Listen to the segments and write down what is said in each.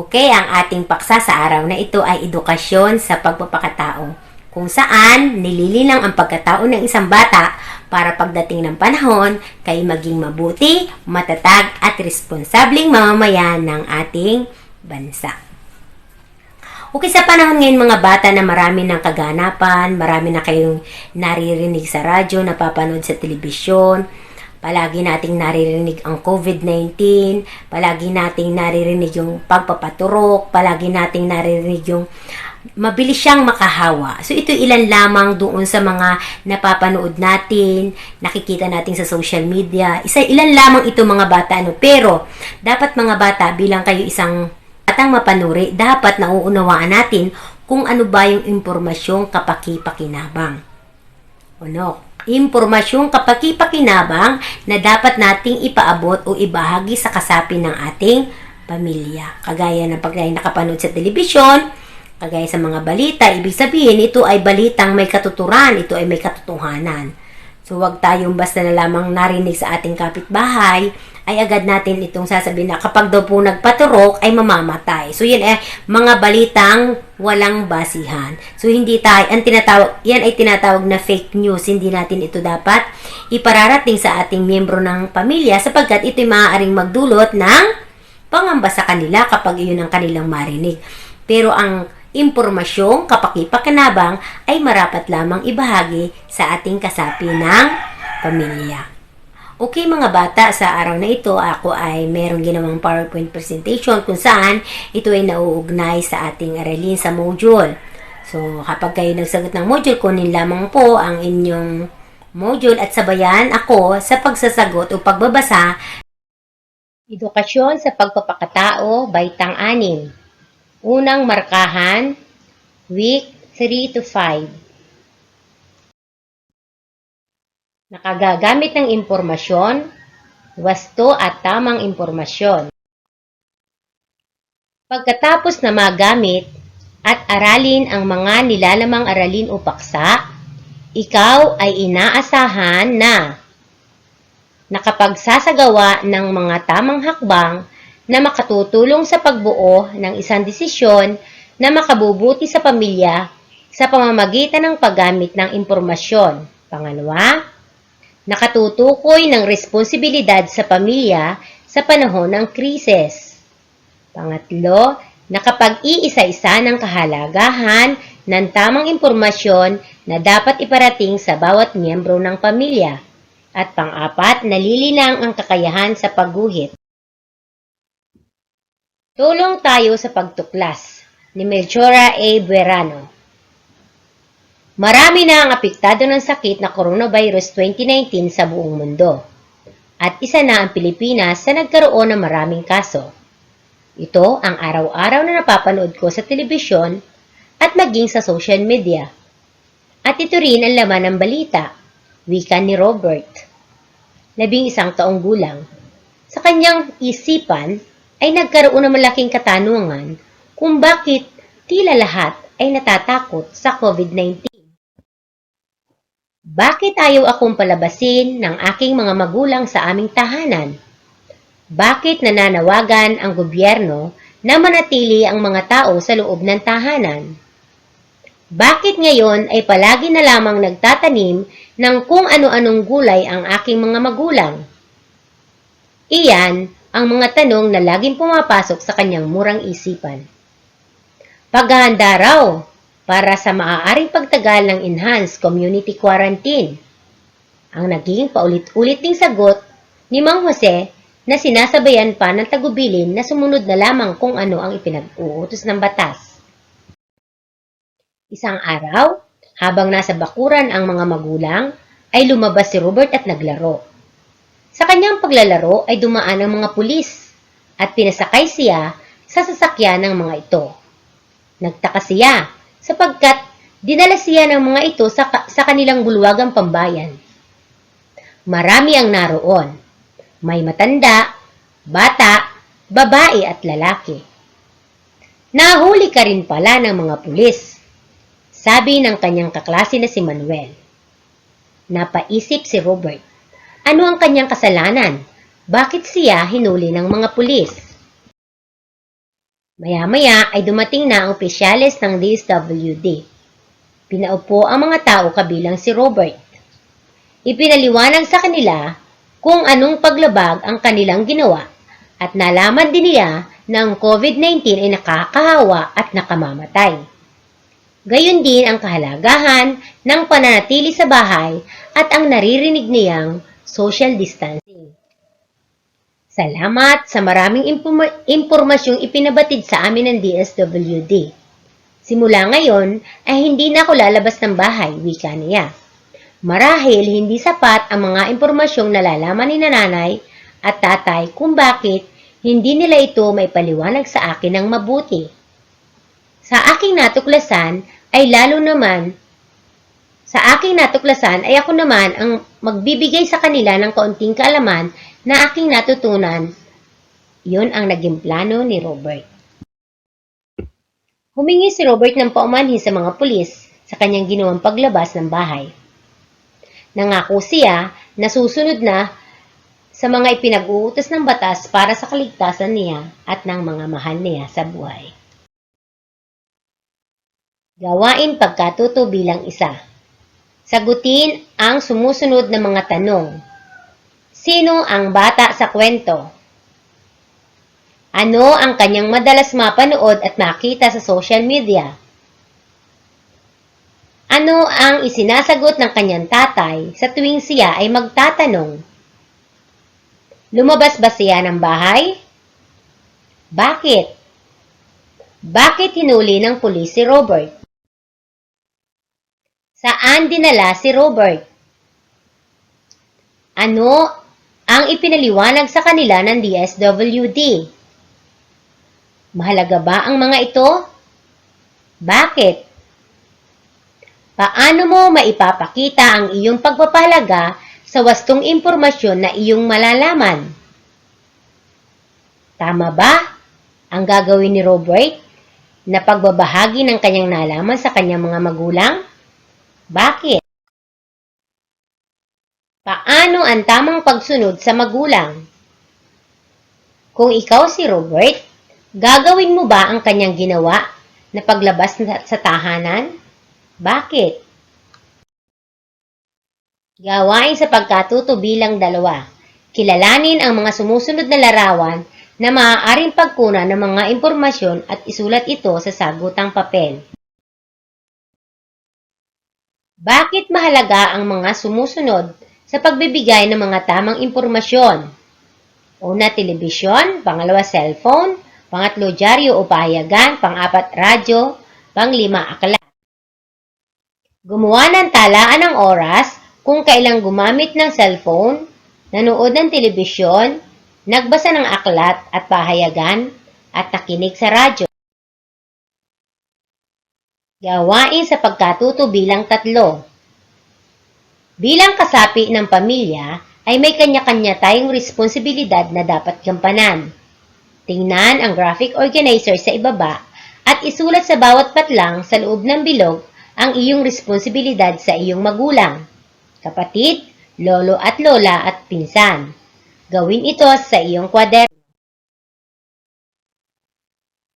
Okay, ang ating paksa sa araw na ito ay edukasyon sa pagpapakatao, kung saan nililinang ang pagkatao ng isang bata para pagdating ng panahon kay maging mabuti, matatag at responsabling mamamayan ng ating bansa. Okay, sa panahon ngayon mga bata na marami ng kaganapan, marami na kayong naririnig sa radyo, napapanood sa telebisyon, palagi nating naririnig ang COVID-19, palagi nating naririnig yung pagpapaturok, palagi nating naririnig yung mabilis siyang makahawa. So ito ilan lamang doon sa mga napapanood natin, nakikita natin sa social media. Ilan lamang ito mga bata, pero dapat mga bata, bilang kayo isang batang mapanuri, dapat nauunawaan natin kung ano ba yung impormasyong kapaki-pakinabang. Impormasyong kapaki-pakinabang na dapat nating ipaabot o ibahagi sa kasapi ng ating pamilya. Kagaya ng pagkaya nakapanood sa telebisyon, kagaya sa mga balita, ibig sabihin ito ay balitang may katuturan, ito ay may katotohanan. So wag tayong basta na lamang narinig sa ating kapitbahay, ay agad natin itong sasabihin na kapag daw po nagpaturok ay mamamatay. So yan ay mga balitang walang basihan. So hindi tayo, yan ay tinatawag na fake news. Hindi natin ito dapat ipararating sa ating miyembro ng pamilya sapagkat ito'y maaaring magdulot ng pangamba sa kanila kapag iyon ang kanilang marinig. Pero ang impormasyong kapaki-pakinabang ay marapat lamang ibahagi sa ating kasapi ng pamilya. Okay mga bata, sa araw na ito ako ay merong ginawang PowerPoint presentation kung saan ito ay nauugnay sa ating aralin sa module. So kapag kayo nagsagot ng module, kunin lamang po ang inyong module at sabayan ako sa pagsasagot o pagbabasa. Edukasyon sa pagpapakatao, baitang 6. Unang markahan, week 3 to 5. Nakagagamit ng impormasyon, wasto at tamang impormasyon. Pagkatapos na magamit at aralin ang mga nilalamang aralin o paksa, ikaw ay inaasahan na nakapagsasagawa ng mga tamang hakbang na makatutulong sa pagbuo ng isang desisyon na makabubuti sa pamilya sa pamamagitan ng paggamit ng impormasyon. Pangalawa, nakatutukoy ng responsibilidad sa pamilya sa panahon ng krisis. Pangatlo, nakapag-iisa-isa ng kahalagahan ng tamang impormasyon na dapat iparating sa bawat miyembro ng pamilya. At pang-apat, nalilinang ang kakayahan sa pagguhit. Tulong tayo sa pagtuklas ni Melchora A. Buerano. Marami na ang apektado ng sakit na coronavirus 2019 sa buong mundo. At isa na ang Pilipinas sa nagkaroon ng maraming kaso. Ito ang araw-araw na napapanood ko sa telebisyon at maging sa social media. At ito rin ang laman ng balita, wika ni Robert, 11 taong gulang. Sa kanyang isipan ay nagkaroon ng malaking katanungan kung bakit tila lahat ay natatakot sa COVID-19. Bakit ayaw akong palabasin ng aking mga magulang sa aming tahanan? Bakit nananawagan ang gobyerno na manatili ang mga tao sa loob ng tahanan? Bakit ngayon ay palagi na lamang nagtatanim ng kung ano-anong gulay ang aking mga magulang? Iyan ang mga tanong na laging pumapasok sa kanyang murang isipan. Paghahanda raw para sa maaaring pagtagal ng enhanced community quarantine. Ang naging paulit-ulit ding sagot ni Mang Jose na sinasabayan pa ng tagubilin na sumunod na lamang kung ano ang ipinag-uutos ng batas. Isang araw, habang nasa bakuran ang mga magulang, ay lumabas si Robert at naglaro. Sa kanyang paglalaro ay dumaan ang mga pulis at pinasakay siya sa sasakyan ng mga ito. Nagtaka siya sapagkat dinala siya ng mga ito sa kanilang bulwagang pambayan. Marami ang naroon. May matanda, bata, babae at lalaki. Nahuli ka rin pala ng mga pulis, sabi ng kanyang kaklase na si Manuel. Napaisip si Robert. Ano ang kanyang kasalanan? Bakit siya hinuli ng mga pulis? Maya-maya ay dumating na ang opisyales ng DSWD. Pinaupo ang mga tao kabilang si Robert. Ipinaliwanag sa kanila kung anong paglabag ang kanilang ginawa at nalaman din niya na ang COVID-19 ay nakakahawa at nakamamatay. Gayon din ang kahalagahan ng pananatili sa bahay at ang naririnig niyang social distancing. Salamat sa maraming impormasyong ipinabatid sa amin ng DSWD. Simula ngayon ay hindi na ako lalabas ng bahay, wika niya. Marahil hindi sapat ang mga impormasyong nalalaman ni nanay at tatay kung bakit hindi nila ito may paliwanag sa akin ng mabuti. Sa aking natuklasan ay ako naman ang magbibigay sa kanila ng kaunting kaalaman na aking natutunan. Yun ang naging plano ni Robert. Humingi si Robert ng paumanhin sa mga pulis sa kanyang ginawang paglabas ng bahay. Nangako siya na susunod na sa mga ipinag-uutos ng batas para sa kaligtasan niya at ng mga mahal niya sa buhay. Gawain pagkatuto bilang isa. Sagutin ang sumusunod na mga tanong. Sino ang bata sa kwento? Ano ang kanyang madalas mapanood at makita sa social media? Ano ang isinasagot ng kanyang tatay sa tuwing siya ay magtatanong? Lumabas ba siya ng bahay? Bakit? Bakit hinuli ng pulis si Robert? Saan dinala si Robert? Ano ang ipinaliwanag sa kanila ng DSWD? Mahalaga ba ang mga ito? Bakit? Paano mo maipapakita ang iyong pagpapahalaga sa wastong impormasyon na iyong malalaman? Tama ba ang gagawin ni Robert na pagbabahagi ng kanyang nalaman sa kanyang mga magulang? Bakit? Paano ang tamang pagsunod sa magulang? Kung ikaw si Robert, gagawin mo ba ang kanyang ginawa na paglabas sa tahanan? Bakit? Gawain sa pagkatuto bilang dalawa. Kilalanin ang mga sumusunod na larawan na maaaring pagkunan ng mga impormasyon at isulat ito sa sagutang papel. Bakit mahalaga ang mga sumusunod sa pagbibigay ng mga tamang impormasyon? Una, telebisyon. Pangalawa, cellphone. Pangatlo, dyaryo o pahayagan. Pang-apat, radyo. Pang-lima, aklat. Gumawa ng talaan ng oras kung kailang gumamit ng cellphone, nanood ng telebisyon, nagbasa ng aklat at pahayagan, at nakinig sa radyo. Gawain sa pagkatuto bilang tatlo. Bilang kasapi ng pamilya, ay may kanya-kanya tayong responsibilidad na dapat gampanan. Tingnan ang graphic organizer sa ibaba at isulat sa bawat patlang sa loob ng bilog ang iyong responsibilidad sa iyong magulang, kapatid, lolo at lola at pinsan. Gawin ito sa iyong kwaderno.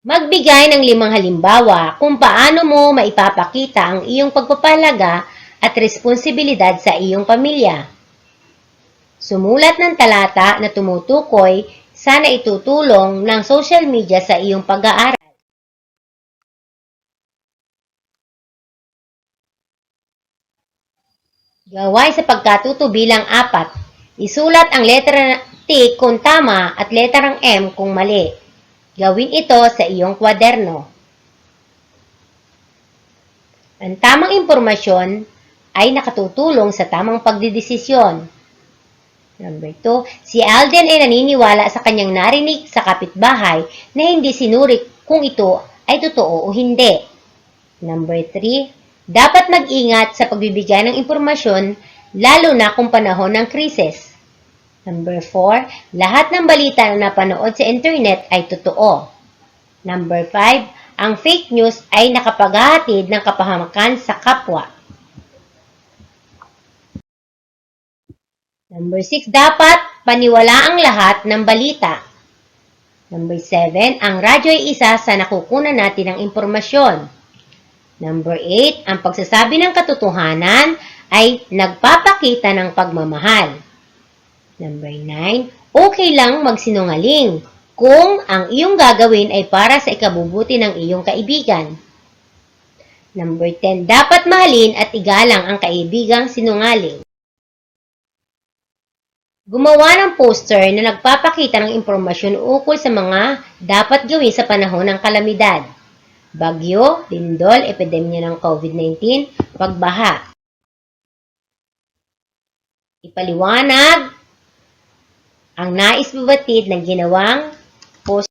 Magbigay ng 5 halimbawa kung paano mo maipapakita ang iyong pagpapahalaga at responsibilidad sa iyong pamilya. Sumulat ng talata na tumutukoy sa naitutulong ng social media sa iyong pag-aaral. Gawain sa pagkatuto bilang 4. Isulat ang letra T kung tama at letrang M kung mali. Gawin ito sa iyong kwaderno. Ang tamang impormasyon ay nakatutulong sa tamang pagdidesisyon. Number 2, si Alden ay naniniwala sa kanyang narinig sa kapitbahay na hindi sinuri kung ito ay totoo o hindi. Number 3, dapat mag-ingat sa pagbibigay ng impormasyon lalo na kung panahon ng krisis. Number 4, lahat ng balita na napanood sa internet ay totoo. Number 5, ang fake news ay nakapaghahatid ng kapahamakan sa kapwa. Number 6, dapat paniwalaang lahat ng balita. Number 7, ang radyo ay isa sa nakukunan natin ng impormasyon. Number 8, ang pagsasabi ng katotohanan ay nagpapakita ng pagmamahal. Number 9, okay lang magsinungaling kung ang iyong gagawin ay para sa ikabubuti ng iyong kaibigan. Number 10, dapat mahalin at igalang ang kaibigang sinungaling. Gumawa ng poster na nagpapakita ng impormasyon ukol sa mga dapat gawin sa panahon ng kalamidad. Bagyo, lindol, epidemya ng COVID-19, pagbaha. Ipaliwanag ang nais babatid ng ginawang poster.